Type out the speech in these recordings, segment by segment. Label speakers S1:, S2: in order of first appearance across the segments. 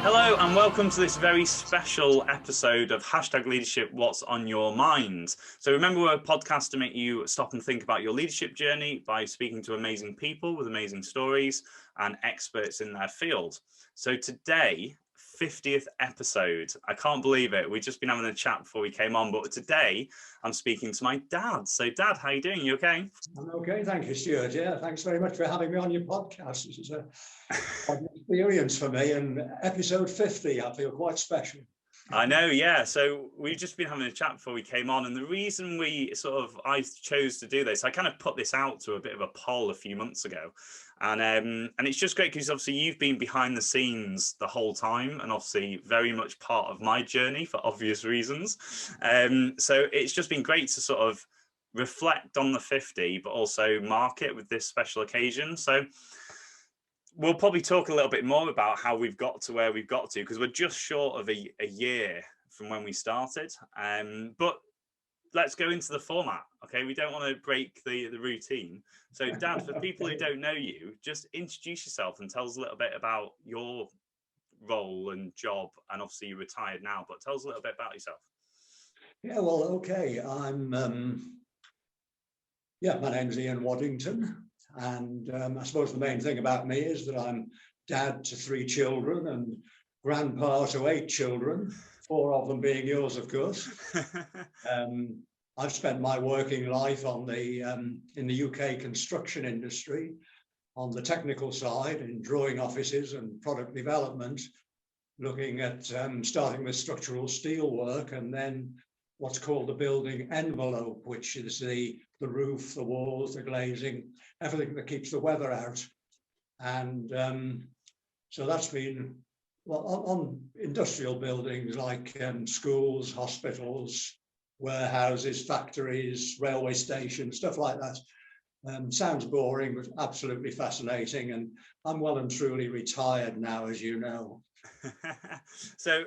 S1: Hello and welcome to this very special episode of #Leadership What's on Your Mind. So remember, we're a podcast to make you stop and think about your leadership journey by speaking to amazing people with amazing stories and experts in their field. So today, 50th episode. I can't believe it. We've just been having a chat before we came on, but today I'm speaking to my dad. So Dad, how are you doing? You okay?
S2: I'm okay, thank you, Stuart. Yeah, thanks very much for having me on your podcast. This is an experience for me, and episode 50, I feel quite special.
S1: I know, yeah. So we've just been having a chat before we came on, and the reason I chose to do this, I kind of put this out to a bit of a poll a few months ago, and it's just great because obviously you've been behind the scenes the whole time, and obviously very much part of my journey for obvious reasons. So it's just been great to sort of reflect on the 50, but also mark it with this special occasion. So we'll probably talk a little bit more about how we've got to where we've got to, because we're just short of a year from when we started. But let's go into the format, okay? We don't want to break the routine. So Dad, for people who don't know you, just introduce yourself and tell us a little bit about your role and job. And obviously you're retired now, but tell us a little bit about yourself.
S2: Yeah, well, okay. My name's Ian Waddington. And I suppose the main thing about me is that I'm dad to 3 children and grandpa to 8 children, 4 of them being yours, of course. I've spent my working life in the UK construction industry, on the technical side, in drawing offices and product development, looking at starting with structural steel work and then what's called the building envelope, which is the roof, the walls, the glazing, everything that keeps the weather out. And so that's been on industrial buildings like schools, hospitals, warehouses, factories, railway stations, stuff like that. Sounds boring, but absolutely fascinating. And I'm well and truly retired now, as you know.
S1: So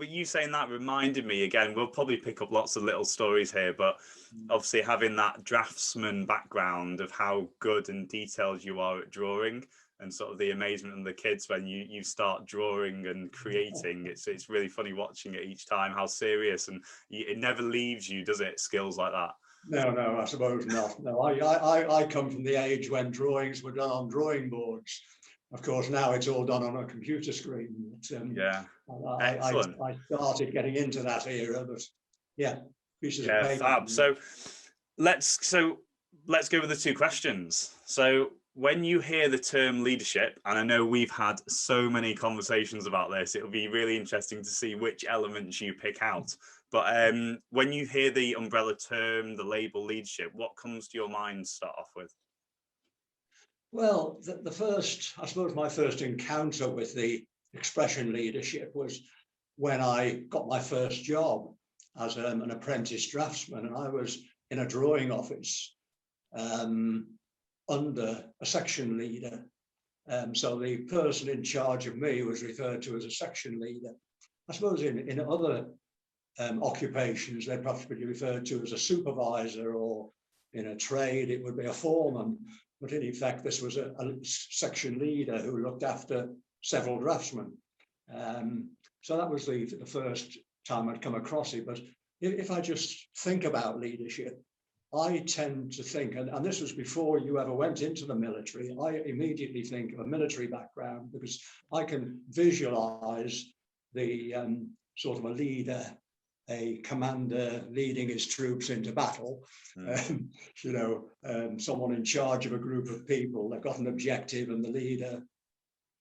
S1: you saying that reminded me again, we'll probably pick up lots of little stories here, but obviously having that draftsman background of how good and detailed you are at drawing, and sort of the amazement of the kids when you start drawing and creating, it's really funny watching it each time, how serious, and it never leaves you, does it? Skills like that.
S2: No, I suppose not. No, I come from the age when drawings were done on drawing boards. Of course, now it's all done on a computer screen.
S1: Yeah,
S2: excellent. I started getting into that era, but yeah, pieces of paper.
S1: Fab. So let's go with the 2 questions. So when you hear the term leadership, and I know we've had so many conversations about this, it'll be really interesting to see which elements you pick out. But when you hear the umbrella term, the label leadership, what comes to your mind to start off with?
S2: Well, I suppose my first encounter with the expression leadership was when I got my first job as an apprentice draftsman, and I was in a drawing office under a section leader. So the person in charge of me was referred to as a section leader. I suppose in other occupations, they'd perhaps be referred to as a supervisor, or in a trade, it would be a foreman. But in effect, this was a section leader who looked after several draftsmen. So that was the first time I'd come across it. But if I just think about leadership, I tend to think, and this was before you ever went into the military, I immediately think of a military background, because I can visualize the sort of a leader, a commander leading his troops into battle, someone in charge of a group of people. They've got an objective and the leader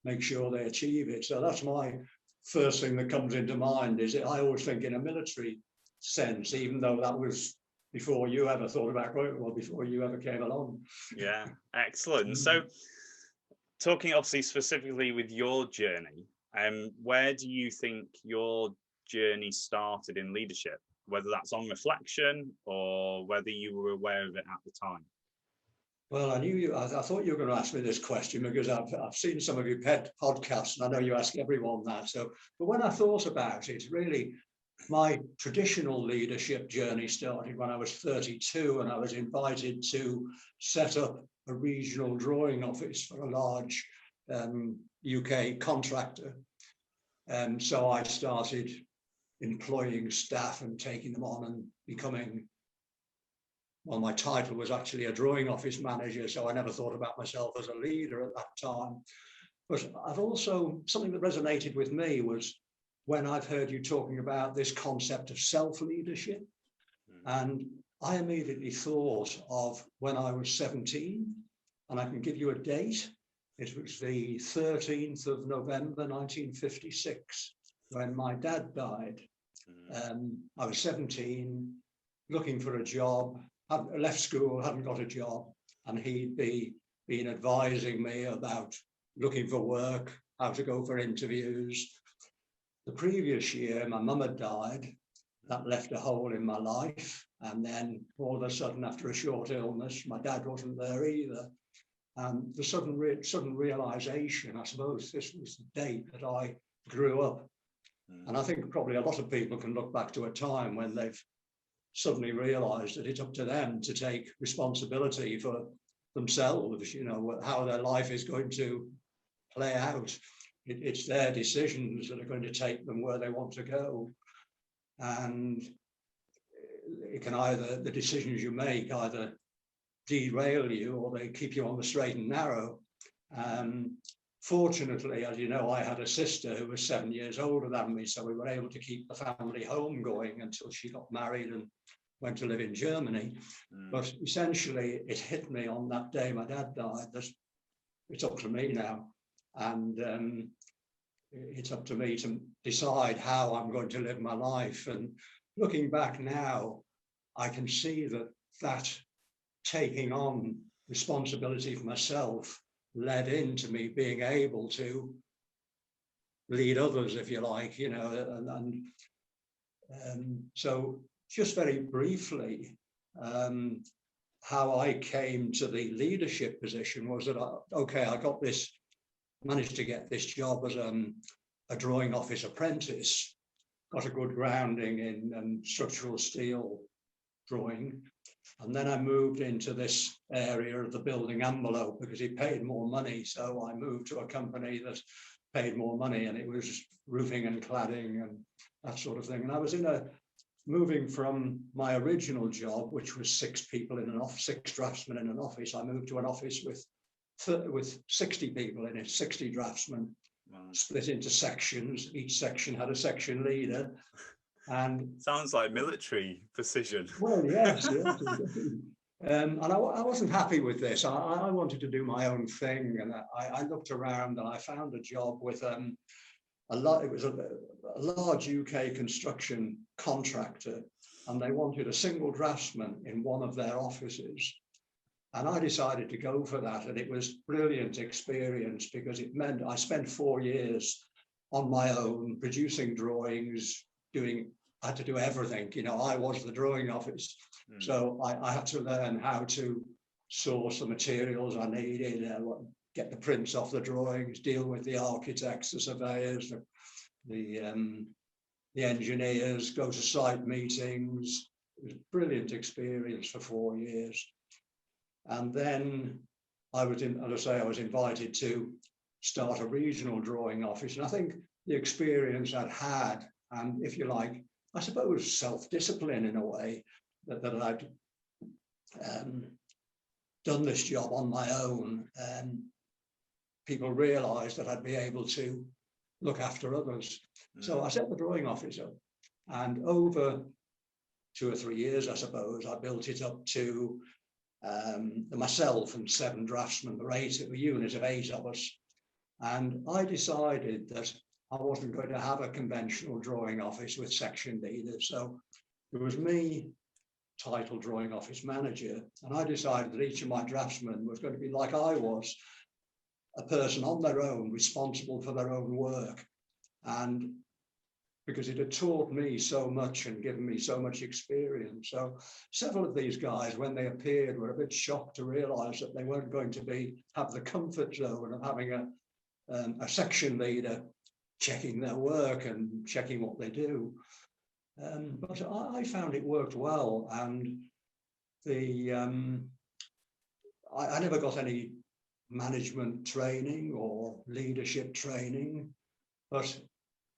S2: makes sure they achieve it. So that's my first thing that comes into mind. I always think in a military sense, even though that was before you ever thought about it, well, before you ever came along.
S1: Yeah, excellent. So talking obviously specifically with your journey, where do you think your journey started in leadership, whether that's on reflection or whether you were aware of it at the time?
S2: Well, I thought you were going to ask me this question because I've seen some of your podcasts, and I know you ask everyone that. But when I thought about it, really, my traditional leadership journey started when I was 32, and I was invited to set up a regional drawing office for a large UK contractor. So I started employing staff and taking them on and becoming, well, my title was actually a drawing office manager, so I never thought about myself as a leader at that time. But I've also, something that resonated with me was when I've heard you talking about this concept of self-leadership. And I immediately thought of when I was 17, and I can give you a date. It was the 13th of November, 1956, when my dad died. I was 17, looking for a job, hadn't left school, hadn't got a job, and he'd been advising me about looking for work, how to go for interviews. The previous year, my mum had died. That left a hole in my life. And then all of a sudden, after a short illness, my dad wasn't there either. And the sudden realization, I suppose this was the date that I grew up. And I think probably a lot of people can look back to a time when they've suddenly realized that it's up to them to take responsibility for themselves, you know, how their life is going to play out. It's their decisions that are going to take them where they want to go. And it can either, the decisions you make either derail you or they keep you on the straight and narrow. Fortunately, as you know, I had a sister who was 7 years older than me, so we were able to keep the family home going until she got married and went to live in Germany. But essentially, it hit me on that day my dad died that it's up to me now. And it's up to me to decide how I'm going to live my life. And looking back now, I can see that taking on responsibility for myself led into me being able to lead others, if you like, you know, and so just very briefly, how I came to the leadership position was that, I managed to get this job as a drawing office apprentice, got a good grounding in structural steel drawing. And then I moved into this area of the building envelope because it paid more money. So I moved to a company that paid more money, and it was roofing and cladding and that sort of thing. And I was moving from my original job, which was 6 people in an office, 6 draftsmen in an office. I moved to an office with 60 people in it, 60 draftsmen, split into sections. Each section had a section leader. And
S1: sounds like military precision.
S2: Well, yes. And I wasn't happy with this. I wanted to do my own thing, and I looked around and I found a job with it was a large UK construction contractor, and they wanted a single draftsman in one of their offices. And I decided to go for that, and it was brilliant experience because it meant I spent 4 years on my own producing drawings. I had to do everything, you know, I was the drawing office. So I had to learn how to source the materials I needed, get the prints off the drawings, deal with the architects, the surveyors, the engineers, go to site meetings. It was a brilliant experience for 4 years. And then I was invited to start a regional drawing office. And I think the experience I'd had, and if you like, I suppose self-discipline in a way, that I'd done this job on my own, people realised that I'd be able to look after others. So I set the drawing office up, and over 2 or 3 years, I suppose, I built it up to myself and 7 draftsmen, a unit of 8 of us. And I decided that I wasn't going to have a conventional drawing office with section leaders. So it was me, title drawing office manager, and I decided that each of my draftsmen was going to be like I was, a person on their own, responsible for their own work. And because it had taught me so much and given me so much experience. So several of these guys, when they appeared, were a bit shocked to realize that they weren't going to have the comfort zone of having a section leader checking their work and checking what they do. But I found it worked well, and I never got any management training or leadership training, but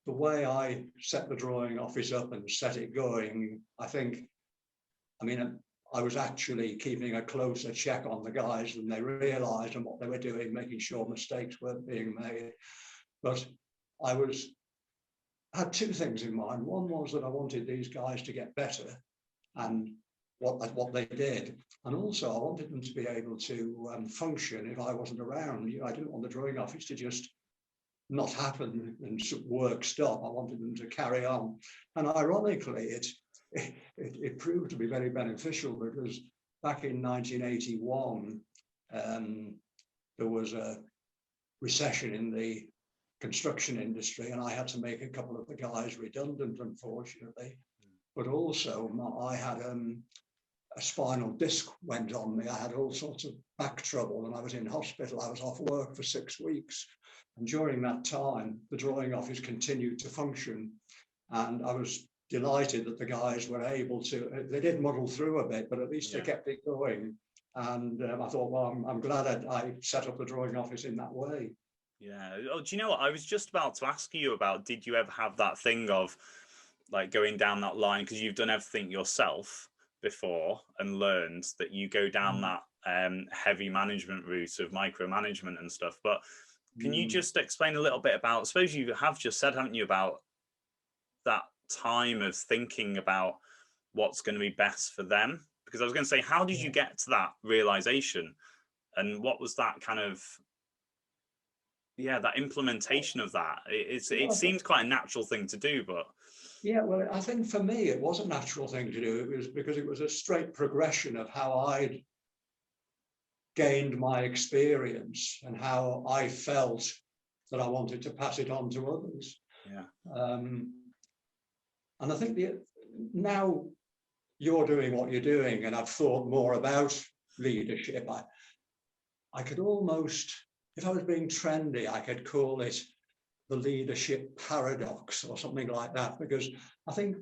S2: the way I set the drawing office up and set it going, I think, I mean, I was actually keeping a closer check on the guys than they realised and what they were doing, making sure mistakes weren't being made. But I had two things in mind. One was that I wanted these guys to get better and what they did. And also I wanted them to be able to function if I wasn't around. I didn't want the drawing office to just not happen and work stop. I wanted them to carry on. And ironically, it proved to be very beneficial, because back in 1981, there was a recession in the construction industry, and I had to make a couple of the guys redundant, unfortunately. But also I had a spinal disc went on me. I had all sorts of back trouble and I was in hospital. I was off work for 6 weeks. And during that time, the drawing office continued to function. And I was delighted that the guys were able to, they did muddle through a bit, but at least they kept it going. And I thought, well, I'm glad I set up the drawing office in that way.
S1: Yeah. Oh, do you know what? I was just about to ask you about, did you ever have that thing of like going down that line, because you've done everything yourself before and learned that you go down that heavy management route of micromanagement and stuff. But can you just explain a little bit about, I suppose you have just said, haven't you, about that time of thinking about what's going to be best for them? Because I was going to say, how did you get to that realization, and what was that kind of, that implementation of that? It seems quite a natural thing to do, but
S2: yeah, well, I think for me it was a natural thing to do. It was because it was a straight progression of how I'd gained my experience and how I felt that I wanted to pass it on to others. And I think now you're doing what you're doing, and I've thought more about leadership. I could almost, if I was being trendy, I could call it the leadership paradox or something like that, because I think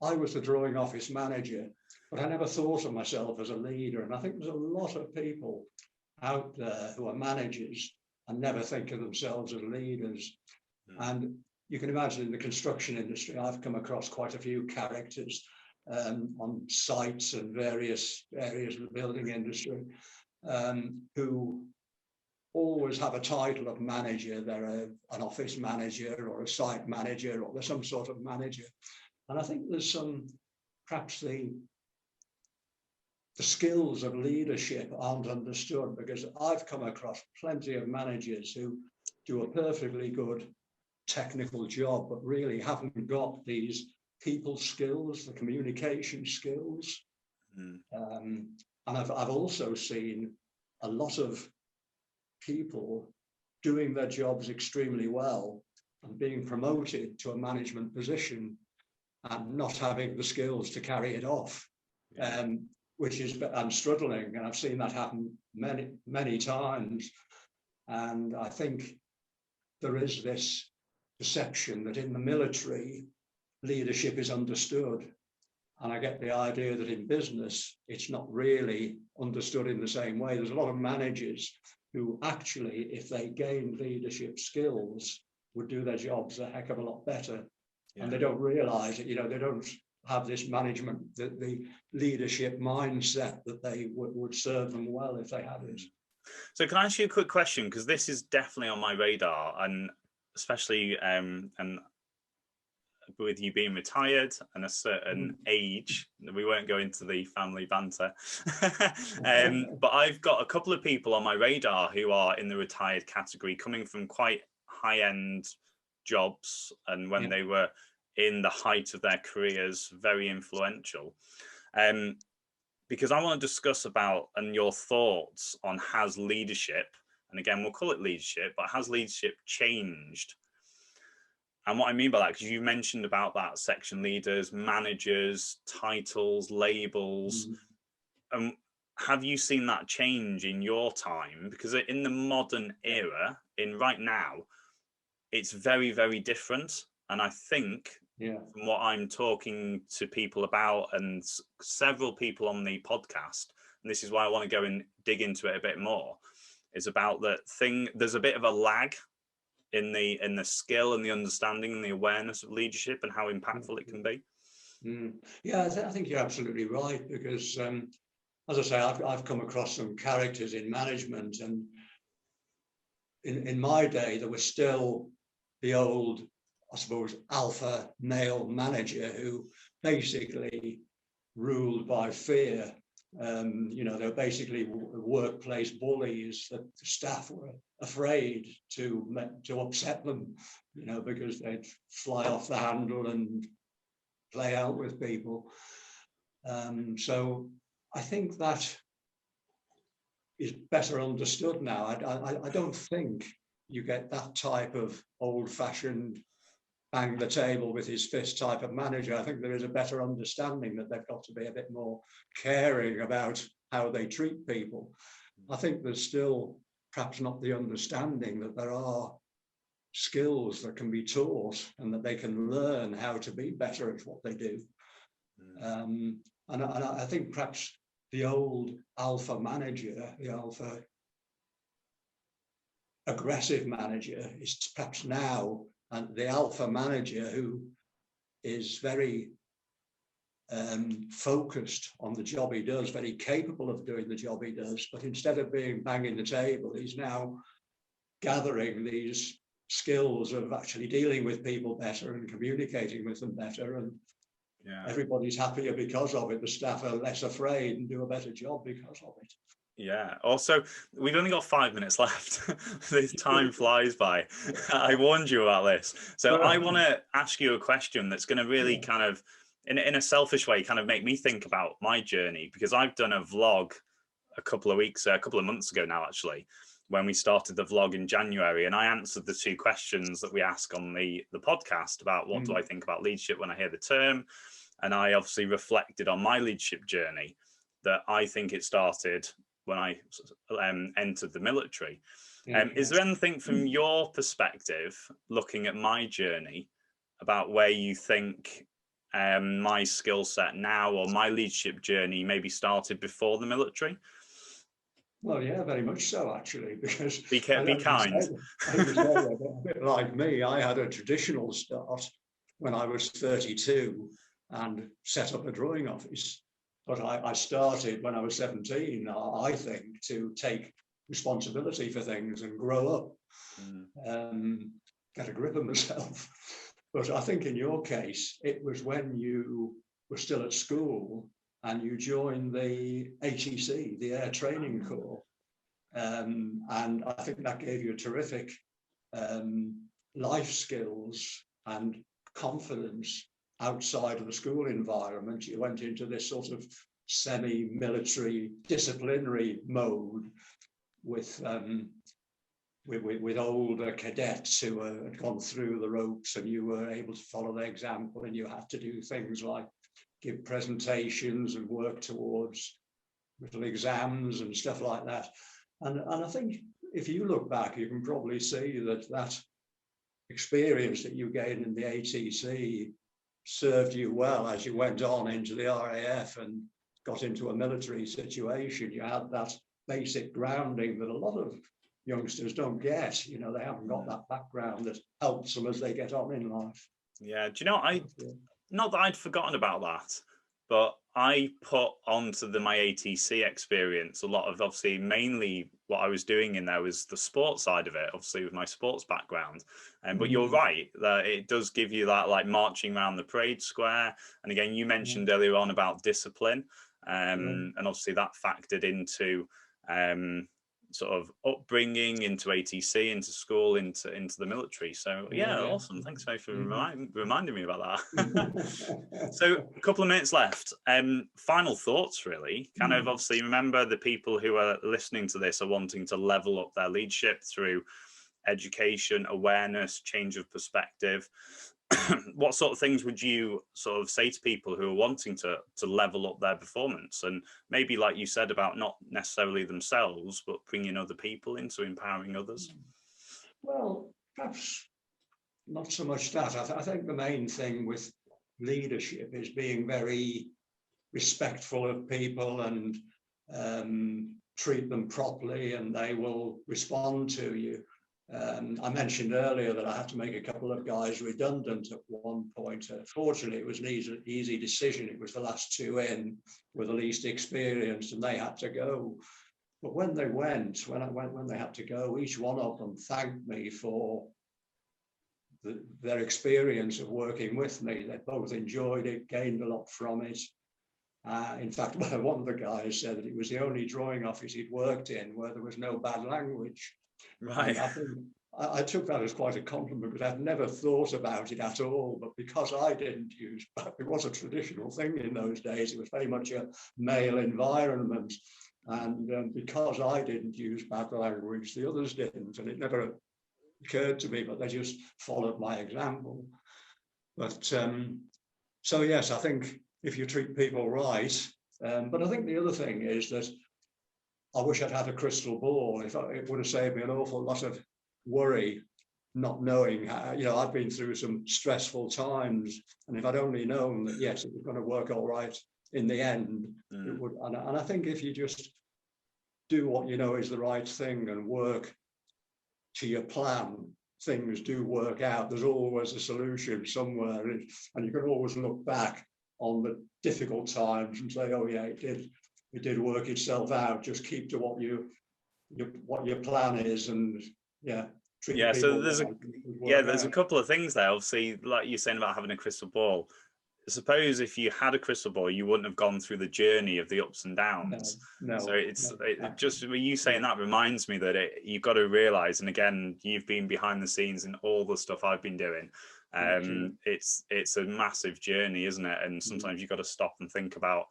S2: I was the drawing office manager, but I never thought of myself as a leader. And I think there's a lot of people out there who are managers and never think of themselves as leaders. And you can imagine in the construction industry, I've come across quite a few characters on sites and various areas of the building industry who always have a title of manager. They're an office manager or a site manager, or they're some sort of manager. And I think there's perhaps the skills of leadership aren't understood, because I've come across plenty of managers who do a perfectly good technical job, but really haven't got these people skills, the communication skills. And I've also seen a lot of people doing their jobs extremely well and being promoted to a management position and not having the skills to carry it off, which is, I'm struggling, and I've seen that happen many times. And I think there is this perception that in the military, leadership is understood. And I get the idea that in business, it's not really understood in the same way. There's a lot of managers who actually, if they gained leadership skills, would do their jobs a heck of a lot better. And they don't realize it, they don't have this management, the leadership mindset that they would serve them well if they had it.
S1: So can I ask you a quick question? Because this is definitely on my radar, and especially and with you being retired and a certain age, we won't go into the family banter, but I've got a couple of people on my radar who are in the retired category, coming from quite high-end jobs, and when they were in the height of their careers, very influential. Because I want to discuss about, and your thoughts on, has leadership, and again, we'll call it leadership, but has leadership changed? And what I mean by that, because you mentioned about that section leaders, managers, titles, labels. Have you seen that change in your time? Because in the modern era, in right now, it's very, very different. And I think from what I'm talking to people about, and several people on the podcast, and this is why I want to go and dig into it a bit more, is about there's a bit of a lag in the skill and the understanding and the awareness of leadership and how impactful it can be.
S2: Yeah, I think you're absolutely right, because as I say, I've come across some characters in management, and in my day there was still the old, I suppose, alpha male manager who basically ruled by fear. They're basically workplace bullies that the staff were afraid to upset them, because they'd fly off the handle and play out with people. So I think that is better understood now. I don't think you get that type of old-fashioned bang the table with his fist type of manager. I think there is a better understanding that they've got to be a bit more caring about how they treat people. I think there's still perhaps not the understanding that there are skills that can be taught and that they can learn how to be better at what they do. And I think perhaps the old alpha manager, the alpha aggressive manager, is perhaps now and the alpha manager who is very focused on the job he does, very capable of doing the job he does, but instead of being banging the table, he's now gathering these skills of actually dealing with people better and communicating with them better, and everybody's happier because of it. The staff are less afraid and do a better job because of it.
S1: Yeah. Also, we've only got 5 minutes left. This time flies by. I warned you about this. So I want to ask you a question that's going to really kind of, in a selfish way, kind of make me think about my journey, because I've done a vlog a couple of months ago now, actually, when we started the vlog in January, and I answered the 2 questions that we ask on the podcast about what do I think about leadership when I hear the term. And I obviously reflected on my leadership journey, that I think it started when I entered the military. Is there anything from your perspective, looking at my journey, about where you think my skill set now or my leadership journey maybe started before the military?
S2: Well, yeah, very much so, actually, because
S1: be kind.
S2: I think a bit like me, I had a traditional start when I was 32 and set up a drawing office. But I started when I was 17, I think, to take responsibility for things and grow up, get a grip of myself. But I think in your case, it was when you were still at school and you joined the ATC, the Air Training Corps. And I think that gave you a terrific life skills and confidence outside of the school environment. You went into this sort of semi-military disciplinary mode with older cadets who had gone through the ropes, and you were able to follow their example, and you had to do things like give presentations and work towards little exams and stuff like that. And I think if you look back, you can probably see that experience that you gained in the ATC served you well as you went on into the RAF and got into a military situation. You had that basic grounding that a lot of youngsters don't get. They haven't got that background that helps them as they get on in life.
S1: Yeah, do you know, not that I'd forgotten about that, but I put onto my ATC experience a lot of, obviously, mainly what I was doing in there was the sports side of it, obviously with my sports background. But you're right, that it does give you that, like, marching around the parade square. And again, you mentioned earlier on about discipline, and obviously that factored into sort of upbringing, into ATC, into school, into the military. So awesome. Thanks very much for reminding me about that. So a couple of minutes left. Final thoughts, really. Kind of, obviously, remember, the people who are listening to this are wanting to level up their leadership through education, awareness, change of perspective. What sort of things would you sort of say to people who are wanting to level up their performance, and maybe, like you said, about not necessarily themselves, but bringing other people into empowering others?
S2: Well, perhaps not so much that. I think the main thing with leadership is being very respectful of people and treat them properly and they will respond to you. I mentioned earlier that I had to make a couple of guys redundant at one point. Fortunately, it was an easy decision. It was the last two in with the least experience, and they had to go. But when they went, when they had to go, each one of them thanked me for their experience of working with me. They both enjoyed it, gained a lot from it. In fact, one of the guys said that it was the only drawing office he'd worked in where there was no bad language.
S1: Right.
S2: I took that as quite a compliment because I'd never thought about it at all. But because I didn't use, it was a traditional thing in those days. It was very much a male environment. And because I didn't use bad language, the others didn't. And it never occurred to me, but they just followed my example. But so, yes, I think if you treat people right, but I think the other thing is that I wish I'd had a crystal ball. It would have saved me an awful lot of worry, not knowing how, I've been through some stressful times, and if I'd only known that, yes, it was going to work all right in the end, it would. And I think if you just do what you know is the right thing and work to your plan, things do work out. There's always a solution somewhere, and you can always look back on the difficult times and say, oh yeah, it did work itself out. Just keep to what your plan is, and
S1: so there's a couple of things there. Obviously, like you're saying about having a crystal ball, suppose if you had a crystal ball, you wouldn't have gone through the journey of the ups and downs. So just you saying that reminds me that you've got to realize, and again, you've been behind the scenes in all the stuff I've been doing. It's a massive journey, isn't it? And sometimes you've got to stop and think about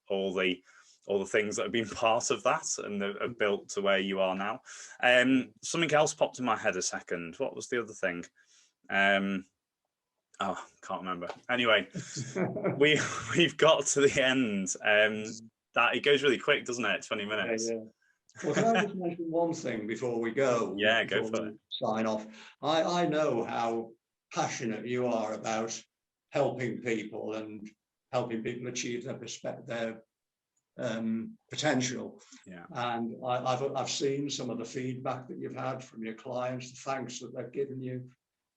S1: all the things that have been part of that and that have built to where you are now. Something else popped in my head a second. What was the other thing? Oh, can't remember. Anyway, we've got to the end. That it goes really quick, doesn't it? 20 minutes.
S2: Yeah. Well, can I just mention one thing before we go?
S1: Yeah, go for it.
S2: Sign off. I know how passionate you are about helping people and helping people achieve their potential.
S1: Yeah.
S2: And I've seen some of the feedback that you've had from your clients, the thanks that they've given you.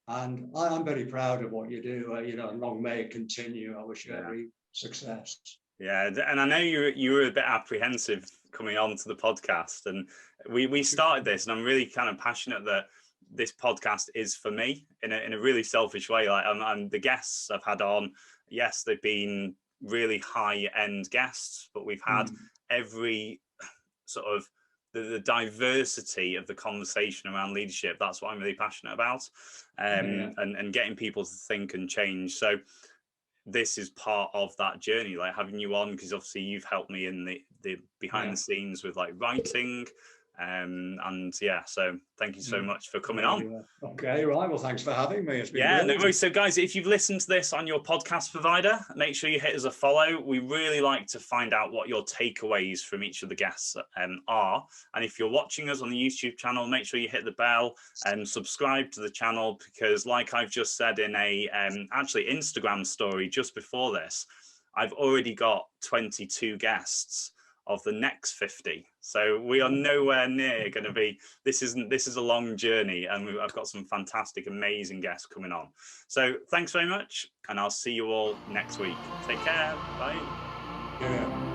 S2: And I'm very proud of what you do. And long may it continue. I wish you every success. Yeah,
S1: and I know you were a bit apprehensive coming on to the podcast, and we started this, and I'm really kind of passionate that this podcast is for me in a really selfish way. Like, and the guests I've had on, yes, they've been really high-end guests, but we've had every sort of the diversity of the conversation around leadership. That's what I'm really passionate about, and getting people to think and change. So this is part of that journey, like having you on, because obviously you've helped me in the behind the scenes with like writing. So thank you so much for coming on.
S2: Okay, right. Well, thanks for having me. It's been
S1: no worries. So guys, if you've listened to this on your podcast provider, make sure you hit us a follow. We really like to find out what your takeaways from each of the guests are. And if you're watching us on the YouTube channel, make sure you hit the bell and subscribe to the channel, because like I've just said in a actually Instagram story just before this, I've already got 22 guests of the next 50. So we are nowhere near going to be, this is a long journey, and I've got some fantastic, amazing guests coming on. So thanks very much, and I'll see you all next week. Take care. Bye.
S2: Yeah.